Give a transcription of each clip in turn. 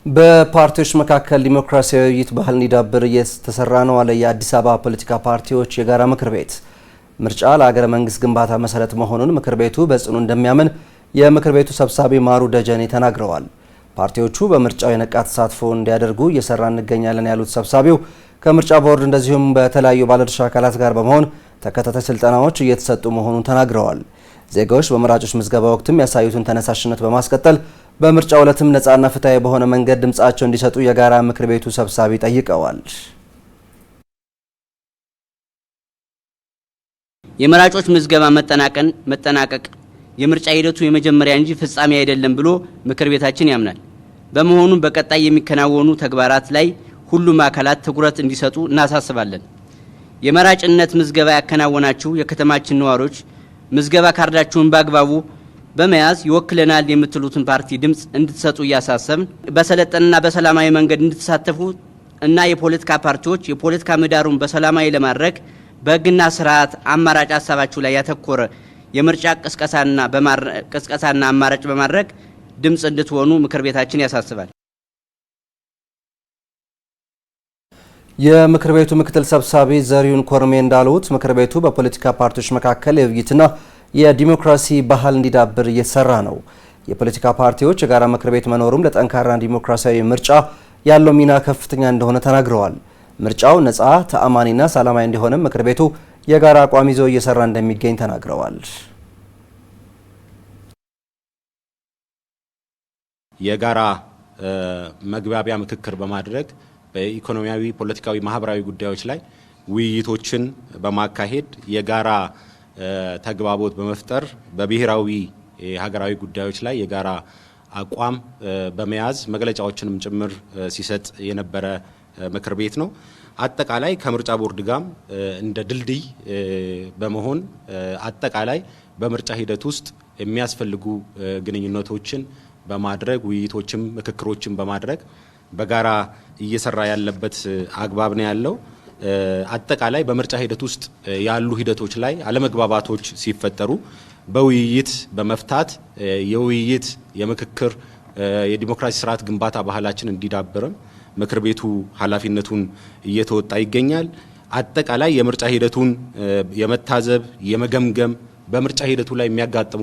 በፓርቲዎች መካከል ዲሞክራሲያዊ ውይይት ባህል እንዲዳብር እየተሰራ ነው አለ የአዲስ አበባ ፖለቲካ ፓርቲዎች የጋራ ምክር ቤት። ምርጫ ለሀገረ መንግስት ግንባታ መሰረት መሆኑን ምክር ቤቱ በጽኑ እንደሚያምን የምክር ቤቱ ሰብሳቢ ማሩ ደጀኔ ተናግረዋል። ፓርቲዎቹ በምርጫው የነቃ ተሳትፎ እንዲያደርጉ እየሰራ እንገኛለን ያሉት ሰብሳቢው ከምርጫ ቦርድ እንደዚሁም በተለያዩ ባለድርሻ አካላት ጋር በመሆን ተከታታይ ስልጠናዎች እየተሰጡ መሆኑን ተናግረዋል። ዜጋዎች በመራጮች ምዝገባ ወቅትም ያሳዩትን ተነሳሽነት በማስቀጠል በምርጫው ዕለትም ነፃና ፍትሃዊ በሆነ መንገድ ድምጻቸው እንዲሰጡ የጋራ ምክር ቤቱ ሰብሳቢ ጠይቀዋል። የመራጮች ምዝገባ መጠናቀቅ የምርጫ ሂደቱ የመጀመሪያ እንጂ ፍጻሜ አይደለም ብሎ ምክር ቤታችን ያምናል። በመሆኑም በቀጣይ የሚከናወኑ ተግባራት ላይ ሁሉም አካላት ትኩረት እንዲሰጡ እናሳስባለን። የመራጭነት ምዝገባ ያከናወናችሁ የከተማችን ነዋሪዎች ምዝገባ ካርዳችሁን በአግባቡ በመያዝ ይወክለናል የምትሉትን ፓርቲ ድምጽ እንድትሰጡ እያሳሰብን በሰለጠነና በሰላማዊ መንገድ እንድትሳተፉ እና የፖለቲካ ፓርቲዎች የፖለቲካ ምህዳሩን በሰላማዊ ለማድረግ በሕግና ስርዓት አማራጭ ሀሳባችሁ ላይ ያተኮረ የምርጫ ቅስቀሳና አማራጭ በማድረግ ድምጽ እንድትሆኑ ምክር ቤታችን ያሳስባል። የምክር ቤቱ ምክትል ሰብሳቢ ዘሪሁን ኮርሜ እንዳሉት ምክር ቤቱ በፖለቲካ ፓርቲዎች መካከል የውይይትና የዲሞክራሲ ባህል እንዲዳብር እየተሰራ ነው። የፖለቲካ ፓርቲዎች የጋራ ምክር ቤት መኖሩም ለጠንካራ ዲሞክራሲያዊ ምርጫ ያለው ሚና ከፍተኛ እንደሆነ ተናግረዋል። ምርጫው ነፃ፣ ተአማኒና ሰላማዊ እንዲሆንም ምክር ቤቱ የጋራ አቋም ይዞ እየሰራ እንደሚገኝ ተናግረዋል። የጋራ መግባቢያ ምክክር በማድረግ በኢኮኖሚያዊ፣ ፖለቲካዊ፣ ማህበራዊ ጉዳዮች ላይ ውይይቶችን በማካሄድ የጋራ ተግባቦት በመፍጠር በብሔራዊ ሀገራዊ ጉዳዮች ላይ የጋራ አቋም በመያዝ መግለጫዎችንም ጭምር ሲሰጥ የነበረ ምክር ቤት ነው። አጠቃላይ ከምርጫ ቦርድ ጋር እንደ ድልድይ በመሆን አጠቃላይ በምርጫ ሂደት ውስጥ የሚያስፈልጉ ግንኙነቶችን በማድረግ ውይይቶችም ምክክሮችን በማድረግ በጋራ እየሰራ ያለበት አግባብ ነው ያለው። አጠቃላይ በምርጫ ሂደት ውስጥ ያሉ ሂደቶች ላይ አለመግባባቶች ሲፈጠሩ በውይይት በመፍታት የውይይት የምክክር የዲሞክራሲ ስርዓት ግንባታ ባህላችን እንዲዳብርም ምክር ቤቱ ኃላፊነቱን እየተወጣ ይገኛል። አጠቃላይ የምርጫ ሂደቱን የመታዘብ የመገምገም በምርጫ ሂደቱ ላይ የሚያጋጥሙ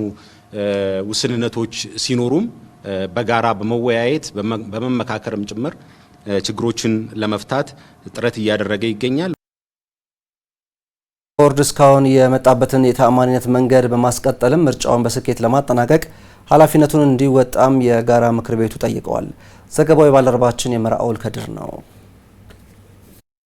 ውስንነቶች ሲኖሩም በጋራ በመወያየት በመመካከርም ጭምር ችግሮችን ለመፍታት ጥረት እያደረገ ይገኛል። ቦርድ እስካሁን የመጣበትን የተአማኒነት መንገድ በማስቀጠልም ምርጫውን በስኬት ለማጠናቀቅ ኃላፊነቱን እንዲወጣም የጋራ ምክር ቤቱ ጠይቀዋል። ዘገባው የባልደረባችን የመራኦል ከድር ነው።